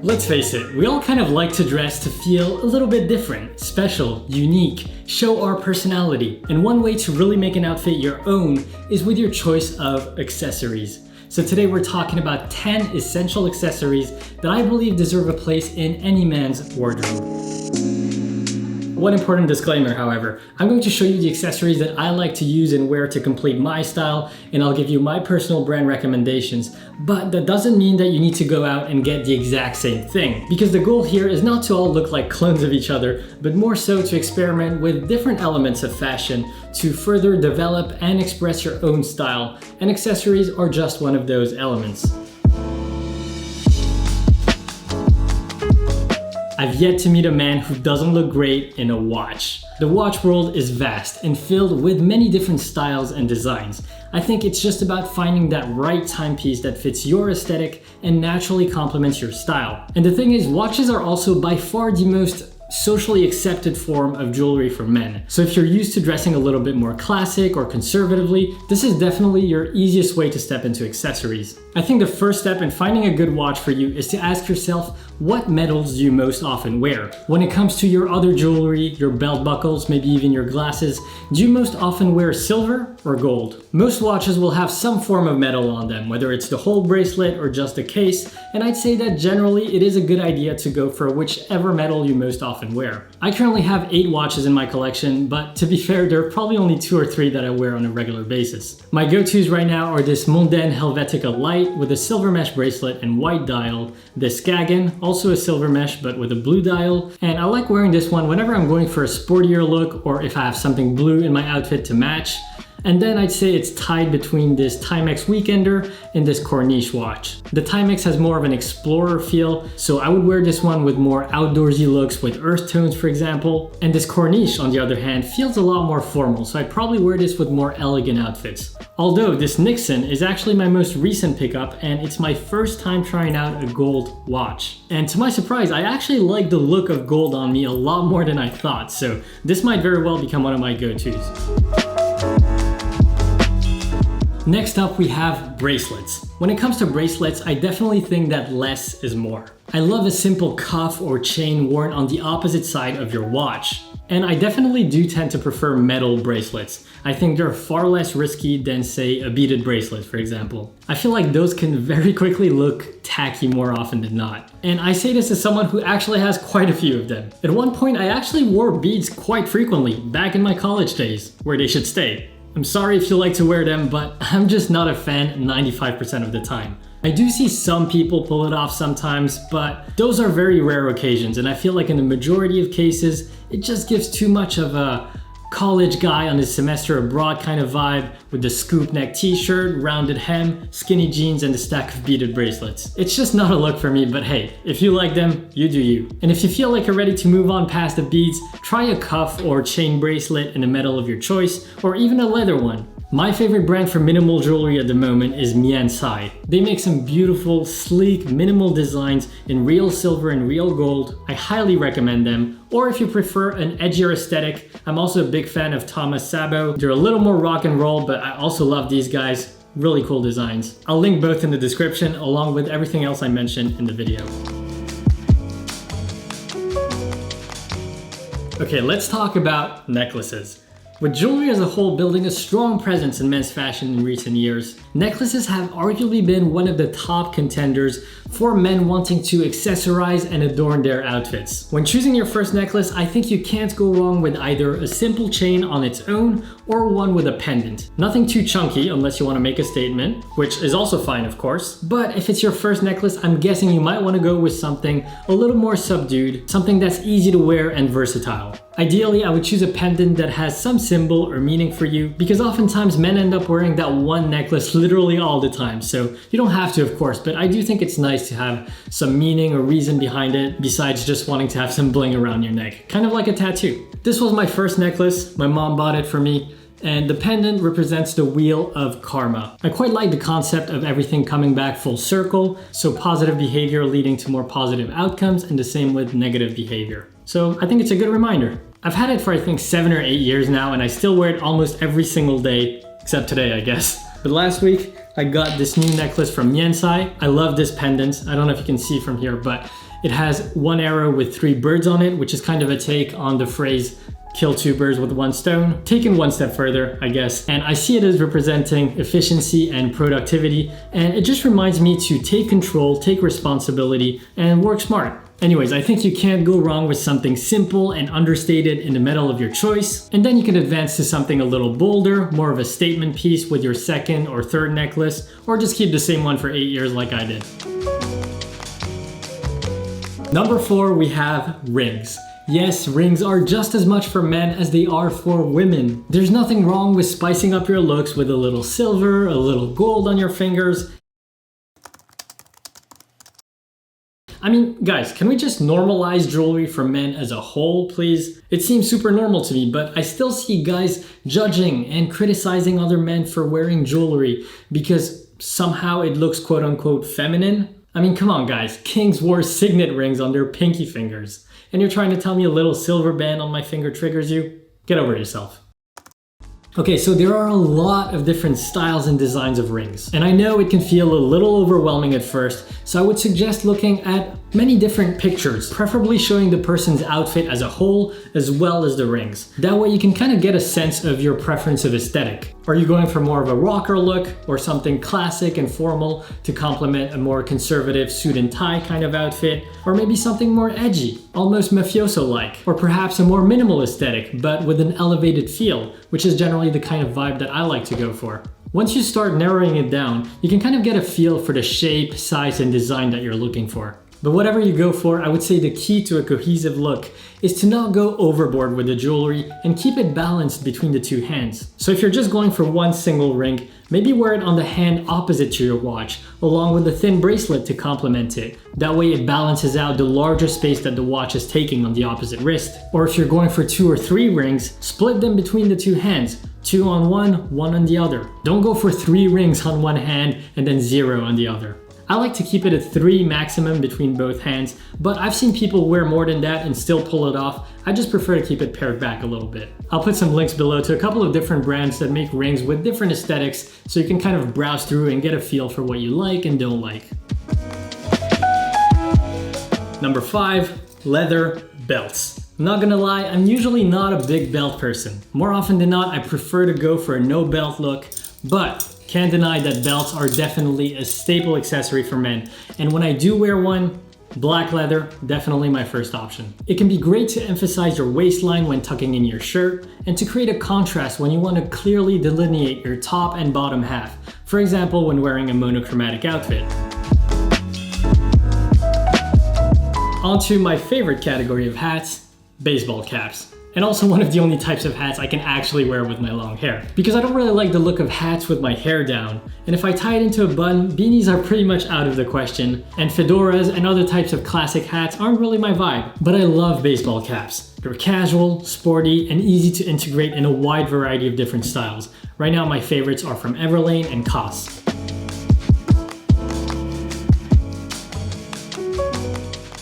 Let's face it, we all kind of like to dress to feel a little bit different, special, unique, show our personality. And one way to really make an outfit your own is with your choice of accessories. So today we're talking about 10 essential accessories that I believe deserve a place in any man's wardrobe. One important disclaimer, however, I'm going to show you the accessories that I like to use and wear to complete my style, and I'll give you my personal brand recommendations, but that doesn't mean that you need to go out and get the exact same thing, because the goal here is not to all look like clones of each other, but more so to experiment with different elements of fashion to further develop and express your own style, and accessories are just one of those elements. I've yet to meet a man who doesn't look great in a watch. The watch world is vast and filled with many different styles and designs. I think it's just about finding that right timepiece that fits your aesthetic and naturally complements your style. And the thing is, watches are also by far the most socially accepted form of jewelry for men. So if you're used to dressing a little bit more classic or conservatively, this is definitely your easiest way to step into accessories. I think the first step in finding a good watch for you is to ask yourself, what metals do you most often wear? When it comes to your other jewelry, your belt buckles, maybe even your glasses, do you most often wear silver or gold? Most watches will have some form of metal on them, whether it's the whole bracelet or just the case, and I'd say that generally it is a good idea to go for whichever metal you most often wear. I currently have 8 watches in my collection, but to be fair, there are probably only 2 or 3 that I wear on a regular basis. My go-tos right now are this Mondaine Helvetica Light with a silver mesh bracelet and white dial, this Skagen, also a silver mesh but with a blue dial, and I like wearing this one whenever I'm going for a sportier look or if I have something blue in my outfit to match. And then I'd say it's tied between this Timex Weekender and this Corniche watch. The Timex has more of an explorer feel, so I would wear this one with more outdoorsy looks with earth tones, for example. And this Corniche, on the other hand, feels a lot more formal, so I'd probably wear this with more elegant outfits. Although this Nixon is actually my most recent pickup, and it's my first time trying out a gold watch. And to my surprise, I actually like the look of gold on me a lot more than I thought, so this might very well become one of my go-tos. Next up, we have bracelets. When it comes to bracelets, I definitely think that less is more. I love a simple cuff or chain worn on the opposite side of your watch. And I definitely do tend to prefer metal bracelets. I think they're far less risky than, say, a beaded bracelet, for example. I feel like those can very quickly look tacky more often than not. And I say this as someone who actually has quite a few of them. At one point, I actually wore beads quite frequently, back in my college days, where they should stay. I'm sorry if you like to wear them, but I'm just not a fan 95% of the time. I do see some people pull it off sometimes, but those are very rare occasions, and I feel like in the majority of cases, it just gives too much of a college guy on his semester abroad kind of vibe with the scoop neck t-shirt, rounded hem, skinny jeans, and a stack of beaded bracelets. It's just not a look for me, but hey, if you like them, you do you. And if you feel like you're ready to move on past the beads, try a cuff or chain bracelet in a metal of your choice, or even a leather one. My favorite brand for minimal jewelry at the moment is Miansai. They make some beautiful, sleek, minimal designs in real silver and real gold. I highly recommend them. Or if you prefer an edgier aesthetic, I'm also a big fan of Thomas Sabo. They're a little more rock and roll, but I also love these guys. Really cool designs. I'll link both in the description along with everything else I mentioned in the video. Okay, let's talk about necklaces. With jewelry as a whole building a strong presence in men's fashion in recent years, necklaces have arguably been one of the top contenders for men wanting to accessorize and adorn their outfits. When choosing your first necklace, I think you can't go wrong with either a simple chain on its own or one with a pendant. Nothing too chunky unless you want to make a statement, which is also fine of course, but if it's your first necklace, I'm guessing you might want to go with something a little more subdued, something that's easy to wear and versatile. Ideally, I would choose a pendant that has some symbol or meaning for you, because oftentimes men end up wearing that one necklace literally all the time, so you don't have to of course, but I do think it's nice to have some meaning or reason behind it besides just wanting to have some bling around your neck, kind of like a tattoo. This was my first necklace, my mom bought it for me, and the pendant represents the wheel of karma. I quite like the concept of everything coming back full circle, so positive behavior leading to more positive outcomes, and the same with negative behavior. So I think it's a good reminder. I've had it for I think 7 or 8 years now, and I still wear it almost every single day, except today I guess. But last week, I got this new necklace from Yensai. I love this pendant. I don't know if you can see from here, but it has one arrow with 3 birds on it, which is kind of a take on the phrase kill 2 birds with 1 stone, taken one step further, I guess. And I see it as representing efficiency and productivity, and it just reminds me to take control, take responsibility, and work smart. Anyways, I think you can't go wrong with something simple and understated in the metal of your choice, and then you can advance to something a little bolder, more of a statement piece with your second or third necklace, or just keep the same one for 8 years like I did. Number 4, we have rings. Yes, rings are just as much for men as they are for women. There's nothing wrong with spicing up your looks with a little silver, a little gold on your fingers. I mean, guys, can we just normalize jewelry for men as a whole, please? It seems super normal to me, but I still see guys judging and criticizing other men for wearing jewelry because somehow it looks quote unquote feminine. I mean, come on guys, kings wore signet rings on their pinky fingers. And you're trying to tell me a little silver band on my finger triggers you? Get over yourself. Okay, so there are a lot of different styles and designs of rings. And I know it can feel a little overwhelming at first, so I would suggest looking at many different pictures, preferably showing the person's outfit as a whole, as well as the rings. That way you can kind of get a sense of your preference of aesthetic. Are you going for more of a rocker look, or something classic and formal to complement a more conservative suit and tie kind of outfit? Or maybe something more edgy, almost mafioso-like? Or perhaps a more minimal aesthetic, but with an elevated feel, which is generally the kind of vibe that I like to go for. Once you start narrowing it down, you can kind of get a feel for the shape, size, and design that you're looking for. But whatever you go for, I would say the key to a cohesive look is to not go overboard with the jewelry and keep it balanced between the 2 hands. So if you're just going for one single ring, maybe wear it on the hand opposite to your watch, along with a thin bracelet to complement it. That way it balances out the larger space that the watch is taking on the opposite wrist. Or if you're going for 2 or 3 rings, split them between the 2 hands. 2 on one, 1 on the other. Don't go for 3 rings on one hand and then 0 on the other. I like to keep it at 3 maximum between both hands, but I've seen people wear more than that and still pull it off. I just prefer to keep it pared back a little bit. I'll put some links below to a couple of different brands that make rings with different aesthetics, so you can kind of browse through and get a feel for what you like and don't like. Number 5, leather belts. I'm not gonna lie, I'm usually not a big belt person. More often than not, I prefer to go for a no belt look, but can't deny that belts are definitely a staple accessory for men. And when I do wear one, black leather, definitely my first option. It can be great to emphasize your waistline when tucking in your shirt and to create a contrast when you want to clearly delineate your top and bottom half. For example, when wearing a monochromatic outfit. Onto my favorite category of hats, baseball caps. And also one of the only types of hats I can actually wear with my long hair. Because I don't really like the look of hats with my hair down. And if I tie it into a bun, beanies are pretty much out of the question. And fedoras and other types of classic hats aren't really my vibe. But I love baseball caps. They're casual, sporty, and easy to integrate in a wide variety of different styles. Right now my favorites are from Everlane and COS.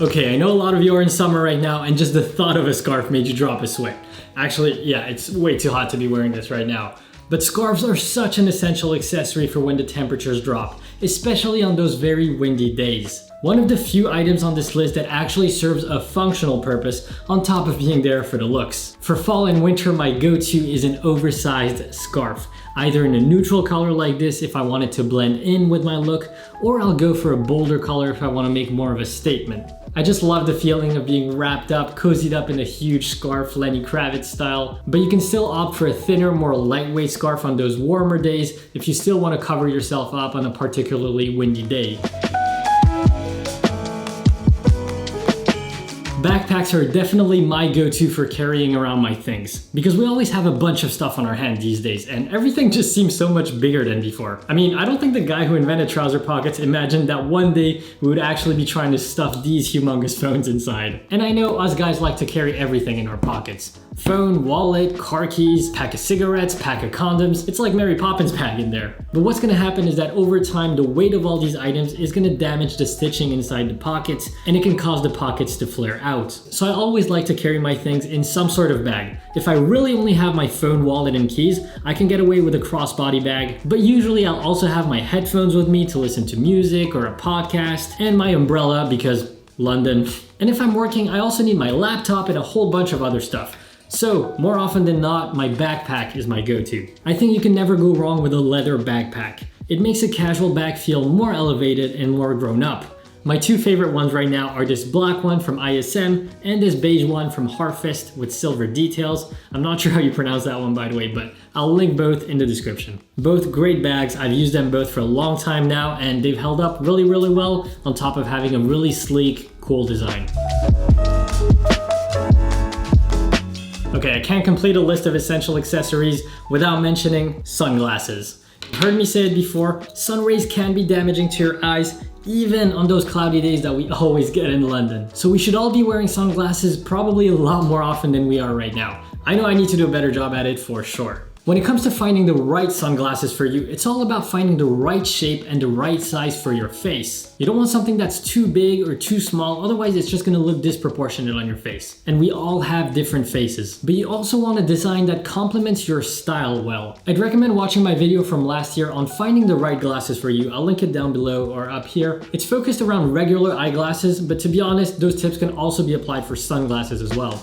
Okay, I know a lot of you are in summer right now and just the thought of a scarf made you drop a sweat. Actually, yeah, it's way too hot to be wearing this right now. But scarves are such an essential accessory for when the temperatures drop, especially on those very windy days. One of the few items on this list that actually serves a functional purpose on top of being there for the looks. For fall and winter, my go-to is an oversized scarf. Either in a neutral color like this if I want it to blend in with my look, or I'll go for a bolder color if I want to make more of a statement. I just love the feeling of being wrapped up, cozied up in a huge scarf, Lenny Kravitz style. But you can still opt for a thinner, more lightweight scarf on those warmer days if you still want to cover yourself up on a particularly windy day. Backpacks are definitely my go-to for carrying around my things, because we always have a bunch of stuff on our hand these days and everything just seems so much bigger than before. I mean, I don't think the guy who invented trouser pockets imagined that one day we would actually be trying to stuff these humongous phones inside. And I know us guys like to carry everything in our pockets, Phone, wallet, car keys, pack of cigarettes, pack of condoms. It's like Mary Poppins bag in there. But what's gonna happen is that over time, the weight of all these items is gonna damage the stitching inside the pockets, and it can cause the pockets to flare out. So I always like to carry my things in some sort of bag. If I really only have my phone, wallet, and keys, I can get away with a crossbody bag, but usually I'll also have my headphones with me to listen to music or a podcast, and my umbrella because London. And if I'm working, I also need my laptop and a whole bunch of other stuff. So, more often than not, my backpack is my go-to. I think you can never go wrong with a leather backpack. It makes a casual bag feel more elevated and more grown up. My two favorite ones right now are this black one from ISM and this beige one from Harfest with silver details. I'm not sure how you pronounce that one, by the way, but I'll link both in the description. Both great bags. I've used them both for a long time now, and they've held up really, really well on top of having a really sleek, cool design. Okay, I can't complete a list of essential accessories without mentioning sunglasses. You've heard me say it before, sun rays can be damaging to your eyes, even on those cloudy days that we always get in London. So we should all be wearing sunglasses probably a lot more often than we are right now. I know I need to do a better job at it for sure. When it comes to finding the right sunglasses for you, it's all about finding the right shape and the right size for your face. You don't want something that's too big or too small, otherwise it's just gonna look disproportionate on your face. And we all have different faces, but you also want a design that complements your style well. I'd recommend watching my video from last year on finding the right glasses for you. I'll link it down below or up here. It's focused around regular eyeglasses, but to be honest, those tips can also be applied for sunglasses as well.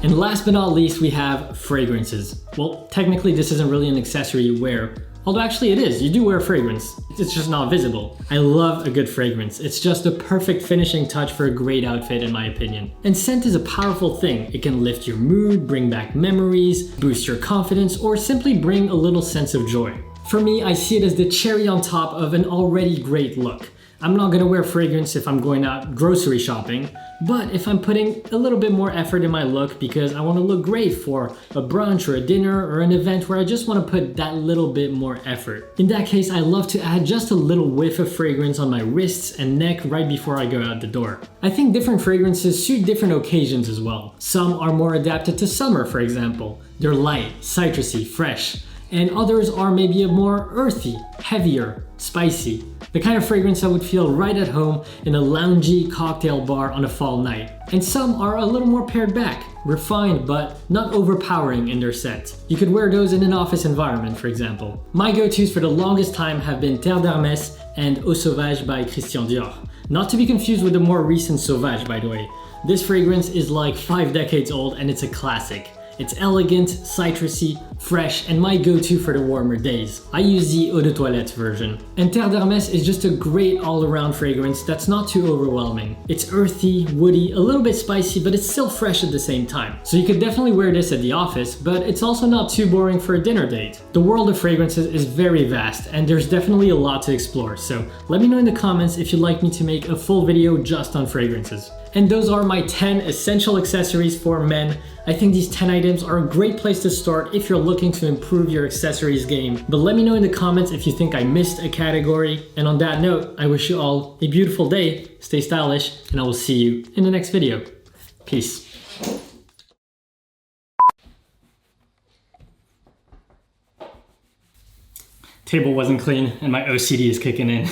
And last but not least, we have fragrances. Well, technically this isn't really an accessory you wear, although actually it is. You do wear fragrance, it's just not visible. I love a good fragrance. It's just a perfect finishing touch for a great outfit in my opinion. And scent is a powerful thing. It can lift your mood, bring back memories, boost your confidence, or simply bring a little sense of joy. For me, I see it as the cherry on top of an already great look. I'm not gonna wear fragrance if I'm going out grocery shopping, but if I'm putting a little bit more effort in my look because I wanna look great for a brunch or a dinner or an event where I just wanna put that little bit more effort. In that case, I love to add just a little whiff of fragrance on my wrists and neck right before I go out the door. I think different fragrances suit different occasions as well. Some are more adapted to summer, for example. They're light, citrusy, fresh. And others are maybe more earthy, heavier, spicy. The kind of fragrance that would feel right at home in a loungy cocktail bar on a fall night. And some are a little more pared back, refined but not overpowering in their scent. You could wear those in an office environment, for example. My go-tos for the longest time have been Terre d'Hermès and Eau Sauvage by Christian Dior. Not to be confused with the more recent Sauvage, by the way. This fragrance is like 5 decades old and it's a classic. It's elegant, citrusy, fresh, and my go-to for the warmer days. I use the Eau de Toilette version. And Terre d'Hermès is just a great all-around fragrance that's not too overwhelming. It's earthy, woody, a little bit spicy, but it's still fresh at the same time. So you could definitely wear this at the office, but it's also not too boring for a dinner date. The world of fragrances is very vast, and there's definitely a lot to explore, so let me know in the comments if you'd like me to make a full video just on fragrances. And those are my 10 essential accessories for men. I think these 10 items are a great place to start if you're looking to improve your accessories game. But let me know in the comments if you think I missed a category. And on that note, I wish you all a beautiful day, stay stylish, and I will see you in the next video. Peace. Table wasn't clean and my OCD is kicking in.